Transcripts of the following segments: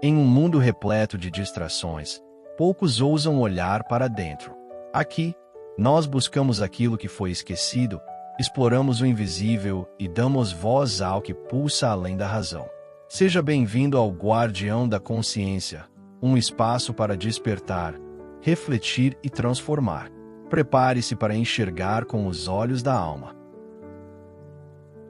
Em um mundo repleto de distrações, poucos ousam olhar para dentro. Aqui, nós buscamos aquilo que foi esquecido, exploramos o invisível e damos voz ao que pulsa além da razão. Seja bem-vindo ao Guardião da Consciência, um espaço para despertar, refletir e transformar. Prepare-se para enxergar com os olhos da alma.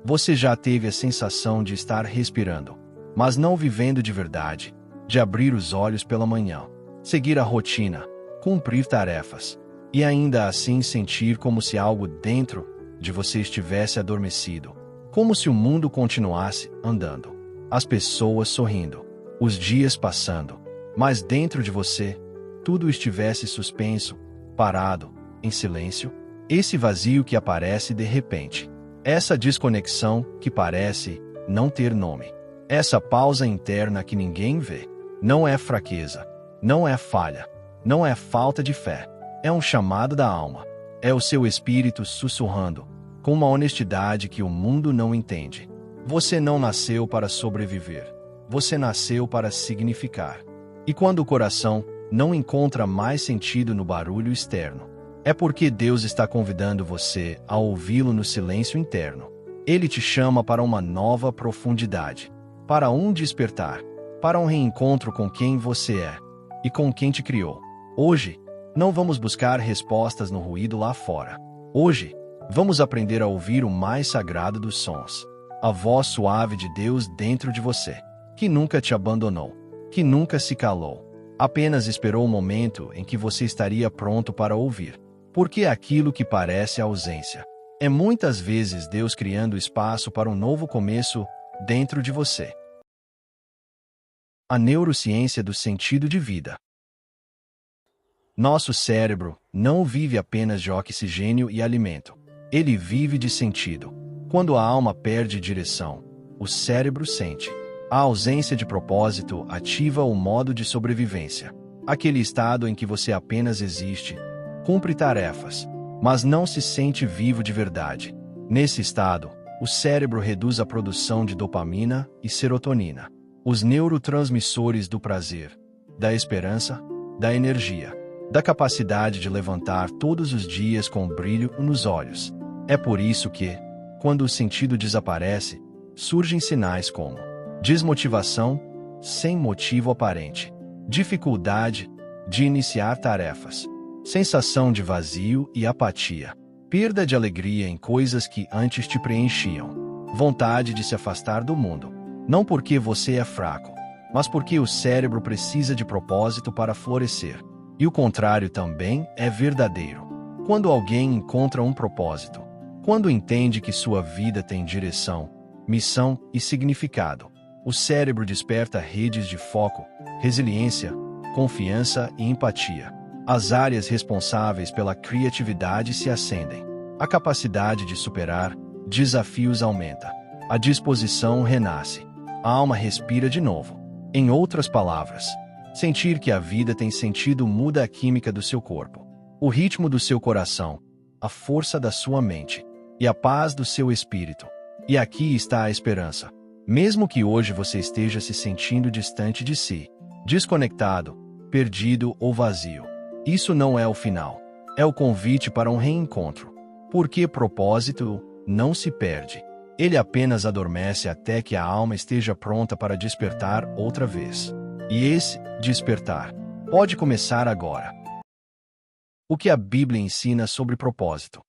Você já teve a sensação de estar respirando, mas não vivendo de verdade, de abrir os olhos pela manhã, seguir a rotina, cumprir tarefas, e ainda assim sentir como se algo dentro de você estivesse adormecido, como se o mundo continuasse andando, as pessoas sorrindo, os dias passando, mas dentro de você, tudo estivesse suspenso, parado, em silêncio, esse vazio que aparece de repente, essa desconexão que parece não ter nome, essa pausa interna que ninguém vê, não é fraqueza, não é falha, não é falta de fé, é um chamado da alma, é o seu espírito sussurrando, com uma honestidade que o mundo não entende. Você não nasceu para sobreviver, você nasceu para significar. E quando o coração não encontra mais sentido no barulho externo, é porque Deus está convidando você a ouvi-lo no silêncio interno. Ele te chama para uma nova profundidade, para um despertar, para um reencontro com quem você é e com quem te criou. Hoje, não vamos buscar respostas no ruído lá fora. Hoje, vamos aprender a ouvir o mais sagrado dos sons, a voz suave de Deus dentro de você, que nunca te abandonou, que nunca se calou, apenas esperou o momento em que você estaria pronto para ouvir. Porque aquilo que parece ausência é muitas vezes Deus criando espaço para um novo começo dentro de você. A neurociência do sentido de vida. Nosso cérebro não vive apenas de oxigênio e alimento. Ele vive de sentido. Quando a alma perde direção, o cérebro sente. A ausência de propósito ativa o modo de sobrevivência. Aquele estado em que você apenas existe, cumpre tarefas, mas não se sente vivo de verdade. Nesse estado, o cérebro reduz a produção de dopamina e serotonina, os neurotransmissores do prazer, da esperança, da energia, da capacidade de levantar todos os dias com brilho nos olhos. É por isso que, quando o sentido desaparece, surgem sinais como desmotivação, sem motivo aparente, dificuldade de iniciar tarefas, sensação de vazio e apatia, perda de alegria em coisas que antes te preenchiam, vontade de se afastar do mundo, não porque você é fraco, mas porque o cérebro precisa de propósito para florescer. E o contrário também é verdadeiro. Quando alguém encontra um propósito, quando entende que sua vida tem direção, missão e significado, o cérebro desperta redes de foco, resiliência, confiança e empatia. As áreas responsáveis pela criatividade se acendem. A capacidade de superar desafios aumenta. A disposição renasce. A alma respira de novo. Em outras palavras, sentir que a vida tem sentido muda a química do seu corpo, o ritmo do seu coração, a força da sua mente e a paz do seu espírito. E aqui está a esperança. Mesmo que hoje você esteja se sentindo distante de si, desconectado, perdido ou vazio, isso não é o final. É o convite para um reencontro. Porque propósito não se perde. Ele apenas adormece até que a alma esteja pronta para despertar outra vez. E esse despertar pode começar agora. O que a Bíblia ensina sobre propósito?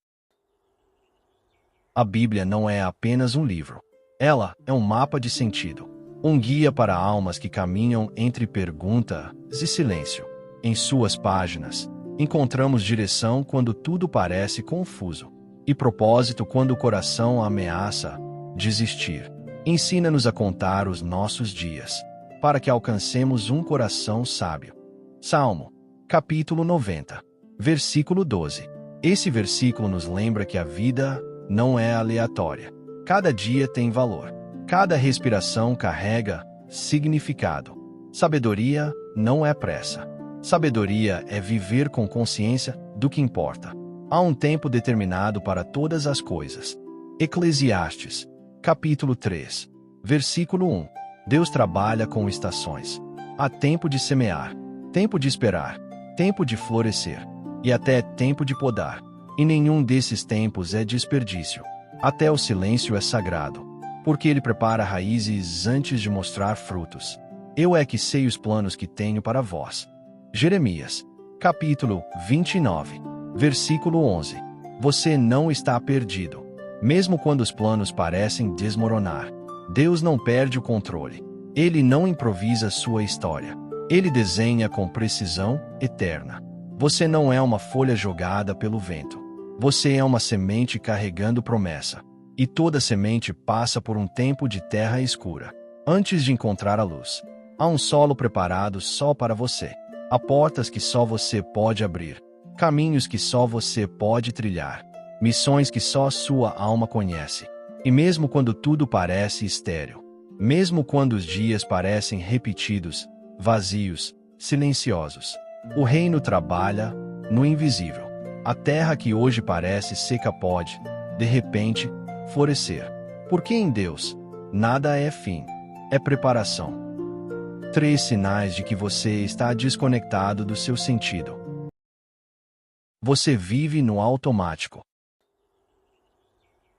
A Bíblia não é apenas um livro. Ela é um mapa de sentido. Um guia para almas que caminham entre perguntas e silêncio. Em suas páginas, encontramos direção quando tudo parece confuso, e propósito quando o coração ameaça desistir. Ensina-nos a contar os nossos dias, para que alcancemos um coração sábio. Salmo, capítulo 90, versículo 12. Esse versículo nos lembra que a vida não é aleatória. Cada dia tem valor. Cada respiração carrega significado. Sabedoria não é pressa. Sabedoria é viver com consciência do que importa. Há um tempo determinado para todas as coisas. Eclesiastes, capítulo 3, versículo 1. Deus trabalha com estações. Há tempo de semear, tempo de esperar, tempo de florescer, e até tempo de podar. E nenhum desses tempos é desperdício. Até o silêncio é sagrado, porque ele prepara raízes antes de mostrar frutos. Eu é que sei os planos que tenho para vós. Jeremias, capítulo 29, versículo 11. Você não está perdido. Mesmo quando os planos parecem desmoronar, Deus não perde o controle. Ele não improvisa sua história. Ele desenha com precisão eterna. Você não é uma folha jogada pelo vento. Você é uma semente carregando promessa. E toda semente passa por um tempo de terra escura, antes de encontrar a luz. Há um solo preparado só para você. Há portas que só você pode abrir. Caminhos que só você pode trilhar. Missões que só sua alma conhece. E mesmo quando tudo parece estéril, mesmo quando os dias parecem repetidos, vazios, silenciosos, o reino trabalha no invisível. A terra que hoje parece seca pode, de repente, florescer. Porque em Deus, nada é fim, é preparação. 3 sinais de que você está desconectado do seu sentido. Você vive no automático.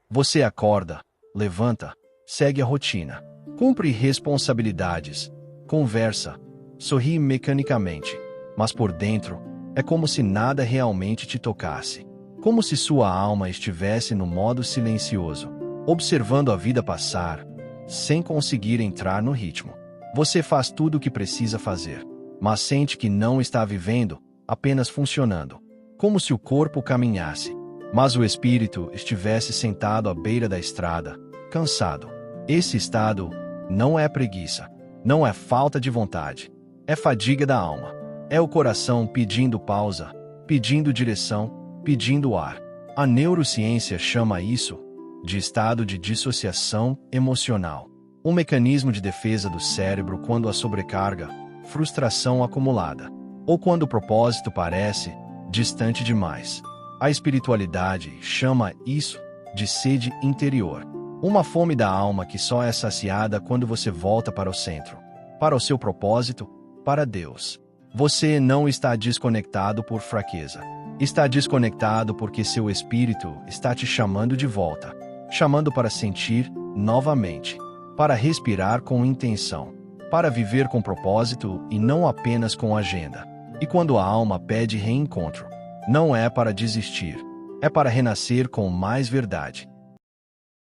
Você acorda, levanta, segue a rotina, cumpre responsabilidades, conversa, sorri mecanicamente, mas por dentro, é como se nada realmente te tocasse. Como se sua alma estivesse no modo silencioso, observando a vida passar, sem conseguir entrar no ritmo. Você faz tudo o que precisa fazer, mas sente que não está vivendo, apenas funcionando. Como se o corpo caminhasse, mas o espírito estivesse sentado à beira da estrada, cansado. Esse estado não é preguiça, não é falta de vontade, é fadiga da alma. É o coração pedindo pausa, pedindo direção, pedindo ar. A neurociência chama isso de estado de dissociação emocional. Um mecanismo de defesa do cérebro quando a sobrecarga, frustração acumulada, ou quando o propósito parece distante demais. A espiritualidade chama isso de sede interior. Uma fome da alma que só é saciada quando você volta para o centro, para o seu propósito, para Deus. Você não está desconectado por fraqueza. Está desconectado porque seu espírito está te chamando de volta, chamando para sentir novamente, para respirar com intenção, para viver com propósito e não apenas com agenda. E quando a alma pede reencontro, não é para desistir, é para renascer com mais verdade.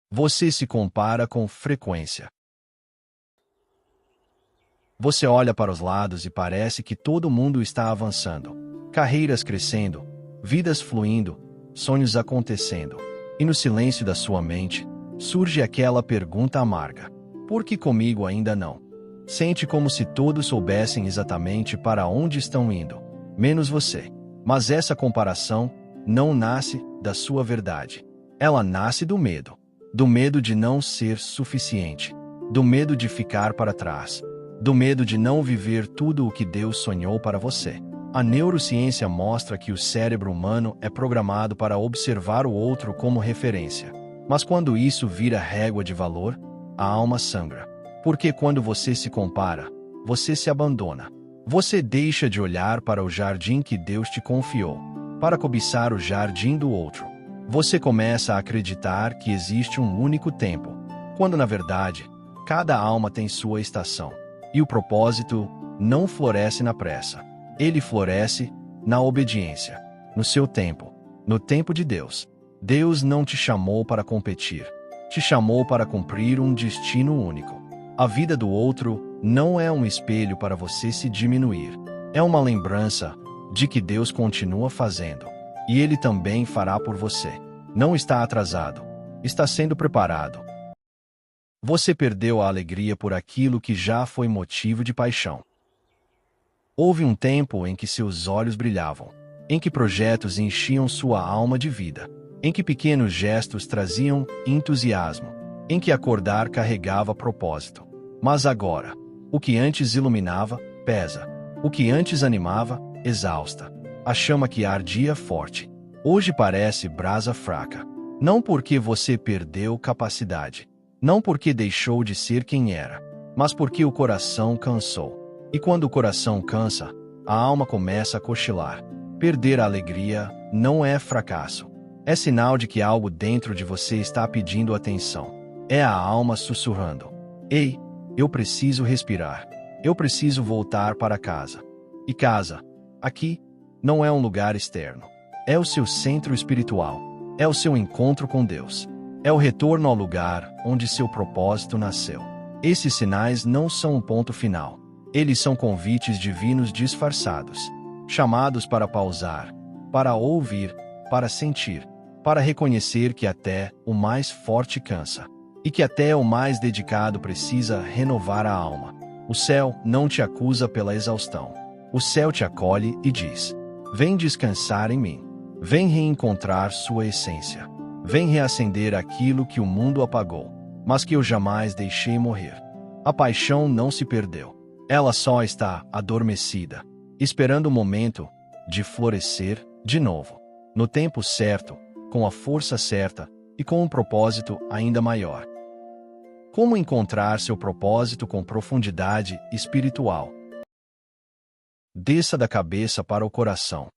Você se compara com frequência. Você olha para os lados e parece que todo mundo está avançando, carreiras crescendo, vidas fluindo, sonhos acontecendo. E no silêncio da sua mente, surge aquela pergunta amarga: por que comigo ainda não? Sente como se todos soubessem exatamente para onde estão indo, menos você. Mas essa comparação não nasce da sua verdade. Ela nasce do medo de não ser suficiente, do medo de ficar para trás, do medo de não viver tudo o que Deus sonhou para você. A neurociência mostra que o cérebro humano é programado para observar o outro como referência. Mas quando isso vira régua de valor, a alma sangra. Porque quando você se compara, você se abandona. Você deixa de olhar para o jardim que Deus te confiou, para cobiçar o jardim do outro. Você começa a acreditar que existe um único tempo, quando na verdade, cada alma tem sua estação. E o propósito não floresce na pressa. Ele floresce na obediência, no seu tempo, no tempo de Deus. Deus não te chamou para competir, te chamou para cumprir um destino único. A vida do outro não é um espelho para você se diminuir. É uma lembrança de que Deus continua fazendo, e Ele também fará por você. Não está atrasado, está sendo preparado. Você perdeu a alegria por aquilo que já foi motivo de paixão. Houve um tempo em que seus olhos brilhavam, em que projetos enchiam sua alma de vida, em que pequenos gestos traziam entusiasmo, em que acordar carregava propósito. Mas agora, o que antes iluminava, pesa. O que antes animava, exausta. A chama que ardia forte, hoje parece brasa fraca. Não porque você perdeu capacidade, não porque deixou de ser quem era, mas porque o coração cansou. E quando o coração cansa, a alma começa a cochilar. Perder a alegria não é fracasso. É sinal de que algo dentro de você está pedindo atenção. É a alma sussurrando: ei, eu preciso respirar. Eu preciso voltar para casa. E casa, aqui, não é um lugar externo. É o seu centro espiritual. É o seu encontro com Deus. É o retorno ao lugar onde seu propósito nasceu. Esses sinais não são um ponto final. Eles são convites divinos disfarçados, chamados para pausar, para ouvir, para sentir, para reconhecer que até o mais forte cansa, e que até o mais dedicado precisa renovar a alma. O céu não te acusa pela exaustão. O céu te acolhe e diz: vem descansar em mim. Vem reencontrar sua essência. Vem reacender aquilo que o mundo apagou, mas que eu jamais deixei morrer. A paixão não se perdeu. Ela só está adormecida, esperando o momento de florescer de novo, no tempo certo, com a força certa e com um propósito ainda maior. Como encontrar seu propósito com profundidade espiritual? Desça da cabeça para o coração.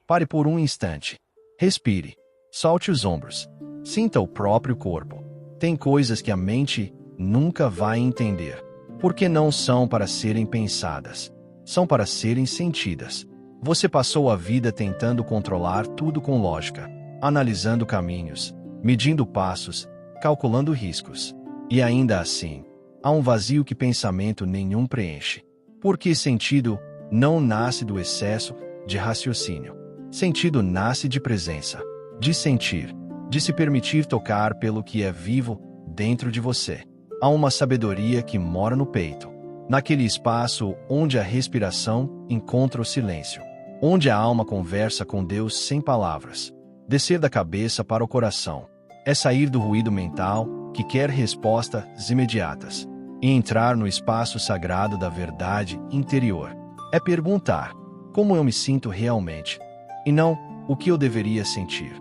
Pare por um instante. Respire. Solte os ombros. Sinta o próprio corpo. Tem coisas que a mente nunca vai entender, porque não são para serem pensadas. São para serem sentidas. Você passou a vida tentando controlar tudo com lógica, analisando caminhos, medindo passos, calculando riscos. E ainda assim, há um vazio que pensamento nenhum preenche. Porque sentido não nasce do excesso de raciocínio. Sentido nasce de presença, de sentir, de se permitir tocar pelo que é vivo dentro de você. Há uma sabedoria que mora no peito, naquele espaço onde a respiração encontra o silêncio, onde a alma conversa com Deus sem palavras. Descer da cabeça para o coração é sair do ruído mental que quer respostas imediatas e entrar no espaço sagrado da verdade interior. É perguntar: como eu me sinto realmente? E não o que eu deveria sentir.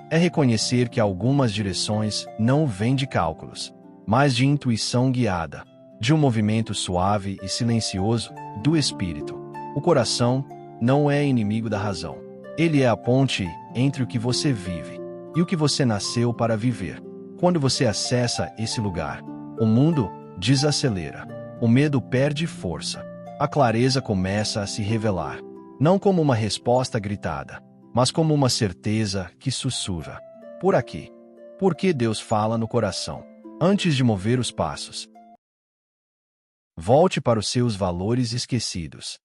É reconhecer que algumas direções não vêm de cálculos, mas de intuição guiada, de um movimento suave e silencioso do espírito. O coração não é inimigo da razão. Ele é a ponte entre o que você vive e o que você nasceu para viver. Quando você acessa esse lugar, o mundo desacelera, o medo perde força, a clareza começa a se revelar, não como uma resposta gritada, mas como uma certeza que sussurra: por aqui. Porque Deus fala no coração, antes de mover os passos. Volte para os seus valores esquecidos.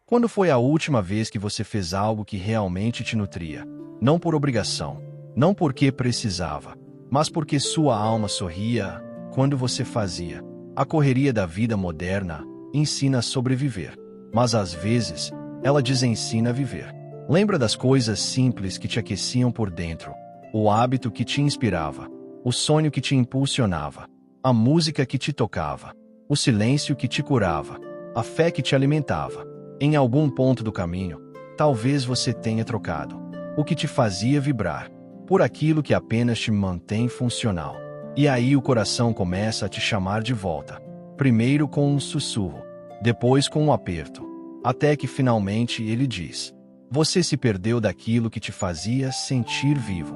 Quando foi a última vez que você fez algo que realmente te nutria? Não por obrigação, não porque precisava, mas porque sua alma sorria quando você fazia. A correria da vida moderna ensina a sobreviver, mas às vezes ela desensina a viver. Lembra das coisas simples que te aqueciam por dentro, o hábito que te inspirava, o sonho que te impulsionava, a música que te tocava, o silêncio que te curava, a fé que te alimentava. Em algum ponto do caminho, talvez você tenha trocado o que te fazia vibrar por aquilo que apenas te mantém funcional. E aí o coração começa a te chamar de volta, primeiro com um sussurro, depois com um aperto, até que finalmente ele diz: você se perdeu daquilo que te fazia sentir vivo.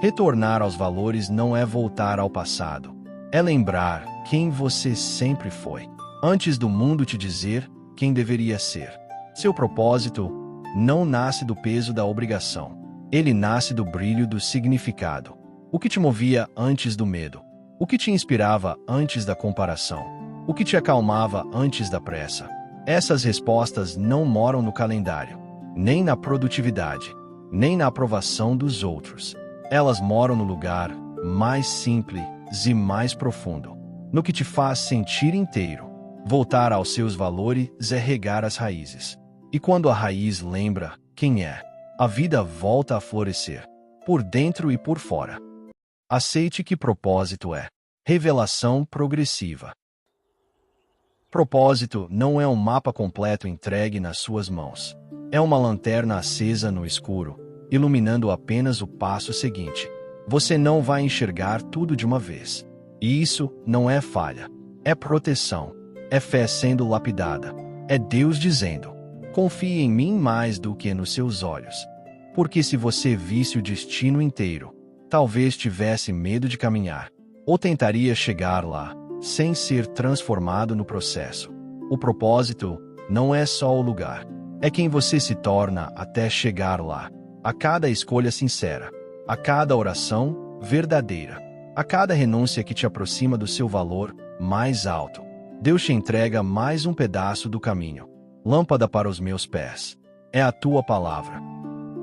Retornar aos valores não é voltar ao passado, é lembrar quem você sempre foi, antes do mundo te dizer quem deveria ser. Seu propósito não nasce do peso da obrigação, ele nasce do brilho do significado. O que te movia antes do medo? O que te inspirava antes da comparação? O que te acalmava antes da pressa? Essas respostas não moram no calendário, nem na produtividade, nem na aprovação dos outros. Elas moram no lugar mais simples e mais profundo, no que te faz sentir inteiro. Voltar aos seus valores é regar as raízes. E quando a raiz lembra quem é, a vida volta a florescer, por dentro e por fora. Aceite que propósito é revelação progressiva. Propósito não é um mapa completo entregue nas suas mãos. É uma lanterna acesa no escuro, iluminando apenas o passo seguinte. Você não vai enxergar tudo de uma vez. E isso não é falha. É proteção. É fé sendo lapidada. É Deus dizendo: confie em mim mais do que nos seus olhos. Porque se você visse o destino inteiro, talvez tivesse medo de caminhar, ou tentaria chegar lá, sem ser transformado no processo. O propósito não é só o lugar, é quem você se torna até chegar lá. A cada escolha sincera, a cada oração verdadeira, a cada renúncia que te aproxima do seu valor mais alto, Deus te entrega mais um pedaço do caminho. Lâmpada para os meus pés é a tua palavra.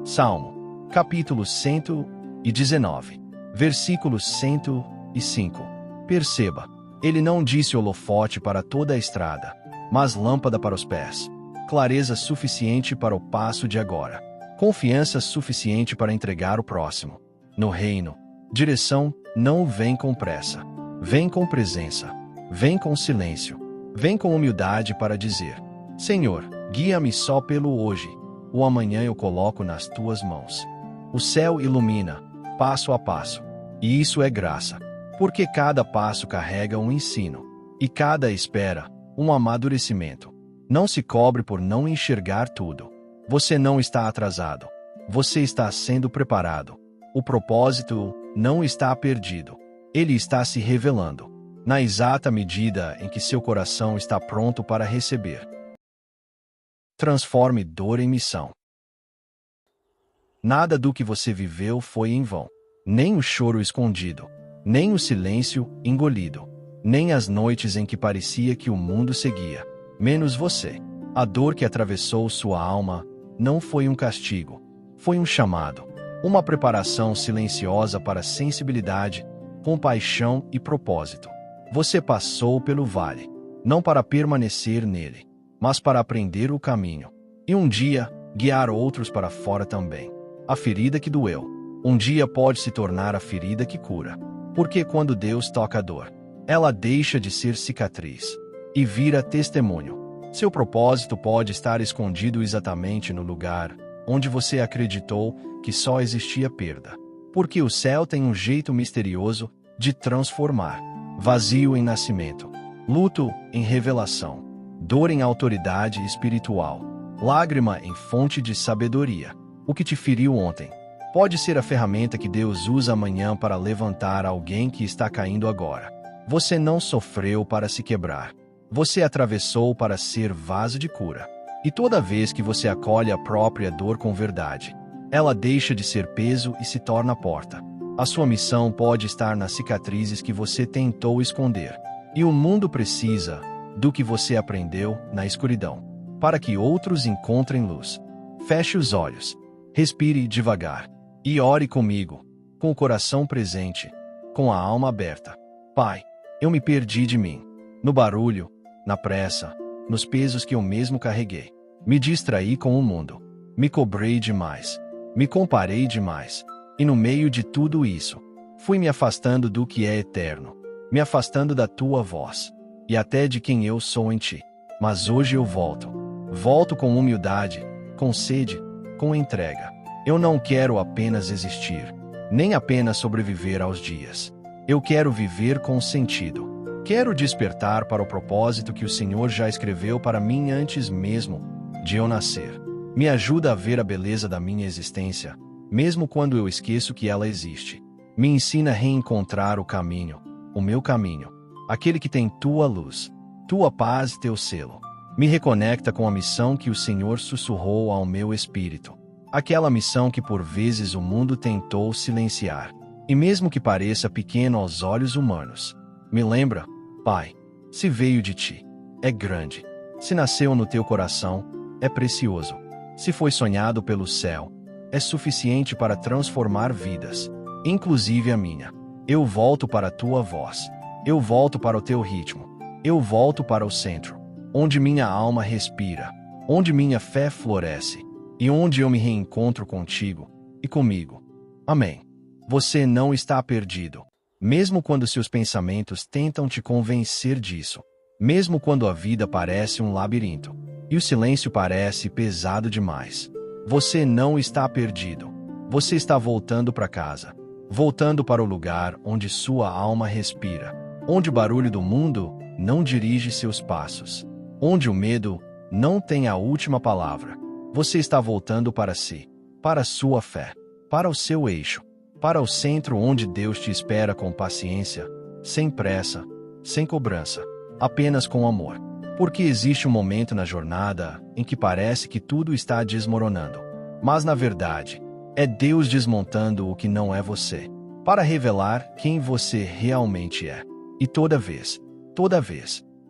Salmo, capítulo 119, versículo 105. Perceba, ele não disse holofote para toda a estrada, mas lâmpada para os pés. Clareza suficiente para o passo de agora. Confiança suficiente para entregar o próximo. No reino, direção não vem com pressa. Vem com presença. Vem com silêncio. Vem com humildade para dizer: Senhor, guia-me só pelo hoje. O amanhã eu coloco nas tuas mãos. O céu ilumina, passo a passo. E isso é graça. Porque cada passo carrega um ensino. E cada espera, um amadurecimento. Não se cobre por não enxergar tudo. Você não está atrasado. Você está sendo preparado. O propósito não está perdido. Ele está se revelando, na exata medida em que seu coração está pronto para receber. Transforme dor em missão. Nada do que você viveu foi em vão. Nem o choro escondido, nem o silêncio engolido, nem as noites em que parecia que o mundo seguia, menos você. A dor que atravessou sua alma não foi um castigo, foi um chamado, uma preparação silenciosa para sensibilidade, compaixão e propósito. Você passou pelo vale, não para permanecer nele, mas para aprender o caminho, e um dia guiar outros para fora também. A ferida que doeu, um dia pode se tornar a ferida que cura, porque quando Deus toca a dor, ela deixa de ser cicatriz e vira testemunho. Seu propósito pode estar escondido exatamente no lugar onde você acreditou que só existia perda, porque o céu tem um jeito misterioso de transformar vazio em nascimento, luto em revelação, dor em autoridade espiritual, lágrima em fonte de sabedoria. O que te feriu ontem pode ser a ferramenta que Deus usa amanhã para levantar alguém que está caindo agora. Você não sofreu para se quebrar. Você atravessou para ser vaso de cura. E toda vez que você acolhe a própria dor com verdade, ela deixa de ser peso e se torna porta. A sua missão pode estar nas cicatrizes que você tentou esconder. E o mundo precisa do que você aprendeu na escuridão, para que outros encontrem luz. Feche os olhos. Respire devagar e ore comigo, com o coração presente, com a alma aberta. Pai, eu me perdi de mim, no barulho, na pressa, nos pesos que eu mesmo carreguei. Me distraí com o mundo, me cobrei demais, me comparei demais, e no meio de tudo isso, fui me afastando do que é eterno, me afastando da tua voz, e até de quem eu sou em ti. Mas hoje eu volto com humildade, com sede, com entrega. Eu não quero apenas existir, nem apenas sobreviver aos dias. Eu quero viver com sentido. Quero despertar para o propósito que o Senhor já escreveu para mim antes mesmo de eu nascer. Me ajuda a ver a beleza da minha existência, mesmo quando eu esqueço que ela existe. Me ensina a reencontrar o caminho, o meu caminho, aquele que tem tua luz, tua paz e teu selo. Me reconecta com a missão que o Senhor sussurrou ao meu espírito. Aquela missão que por vezes o mundo tentou silenciar. E mesmo que pareça pequeno aos olhos humanos, me lembra, Pai, se veio de ti, é grande. Se nasceu no teu coração, é precioso. Se foi sonhado pelo céu, é suficiente para transformar vidas, inclusive a minha. Eu volto para a tua voz. Eu volto para o teu ritmo. Eu volto para o centro, onde minha alma respira, onde minha fé floresce, e onde eu me reencontro contigo e comigo. Amém. Você não está perdido, mesmo quando seus pensamentos tentam te convencer disso, mesmo quando a vida parece um labirinto, e o silêncio parece pesado demais. Você não está perdido. Você está voltando para casa, voltando para o lugar onde sua alma respira, onde o barulho do mundo não dirige seus passos, onde o medo não tem a última palavra, você está voltando para si, para a sua fé, para o seu eixo, para o centro onde Deus te espera com paciência, sem pressa, sem cobrança, apenas com amor. Porque existe um momento na jornada em que parece que tudo está desmoronando, mas na verdade, é Deus desmontando o que não é você, para revelar quem você realmente é. E toda vez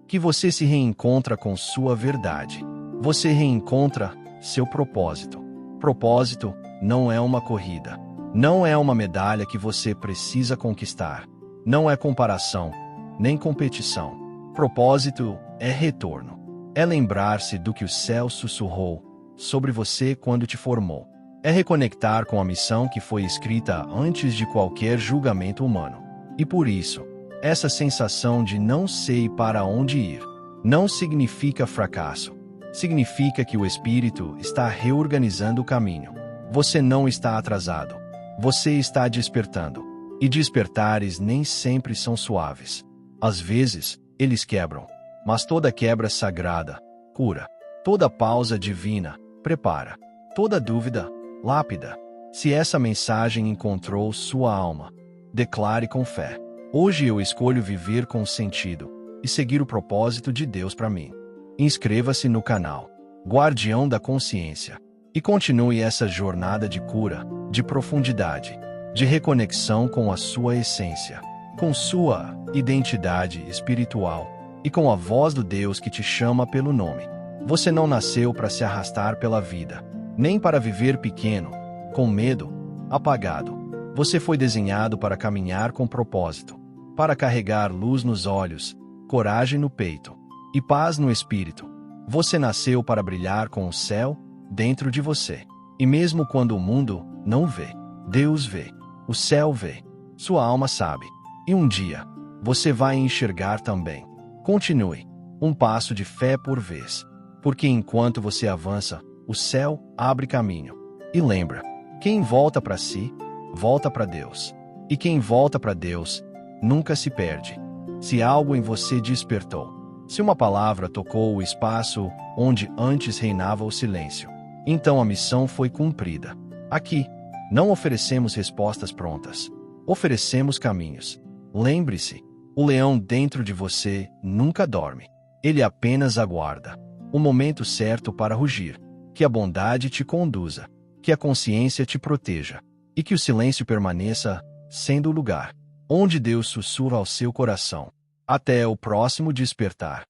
que você se reencontra com sua verdade, você reencontra seu propósito. Propósito não é uma corrida, não é uma medalha que você precisa conquistar, não é comparação, nem competição. Propósito é retorno, é lembrar-se do que o céu sussurrou sobre você quando te formou. É reconectar com a missão que foi escrita antes de qualquer julgamento humano. E por isso, essa sensação de não sei para onde ir não significa fracasso. Significa que o Espírito está reorganizando o caminho. Você não está atrasado. Você está despertando. E despertares nem sempre são suaves. Às vezes, eles quebram. Mas toda quebra sagrada cura. Toda pausa divina prepara. Toda dúvida lápida. Se essa mensagem encontrou sua alma, declare com fé: hoje eu escolho viver com sentido e seguir o propósito de Deus para mim. Inscreva-se no canal Guardião da Consciência e continue essa jornada de cura, de profundidade, de reconexão com a sua essência, com sua identidade espiritual e com a voz do Deus que te chama pelo nome. Você não nasceu para se arrastar pela vida, nem para viver pequeno, com medo, apagado. Você foi desenhado para caminhar com propósito, para carregar luz nos olhos, coragem no peito e paz no espírito. Você nasceu para brilhar com o céu dentro de você. E mesmo quando o mundo não vê, Deus vê, o céu vê, sua alma sabe. E um dia, você vai enxergar também. Continue, um passo de fé por vez, porque enquanto você avança, o céu abre caminho. E lembra, quem volta para si, volta para Deus. E quem volta para Deus, nunca se perde. Se algo em você despertou, se uma palavra tocou o espaço onde antes reinava o silêncio, então a missão foi cumprida. Aqui, não oferecemos respostas prontas. Oferecemos caminhos. Lembre-se, o leão dentro de você nunca dorme. Ele apenas aguarda o momento certo para rugir. Que a bondade te conduza, que a consciência te proteja, e que o silêncio permaneça sendo o lugar onde Deus sussurra ao seu coração. Até o próximo despertar.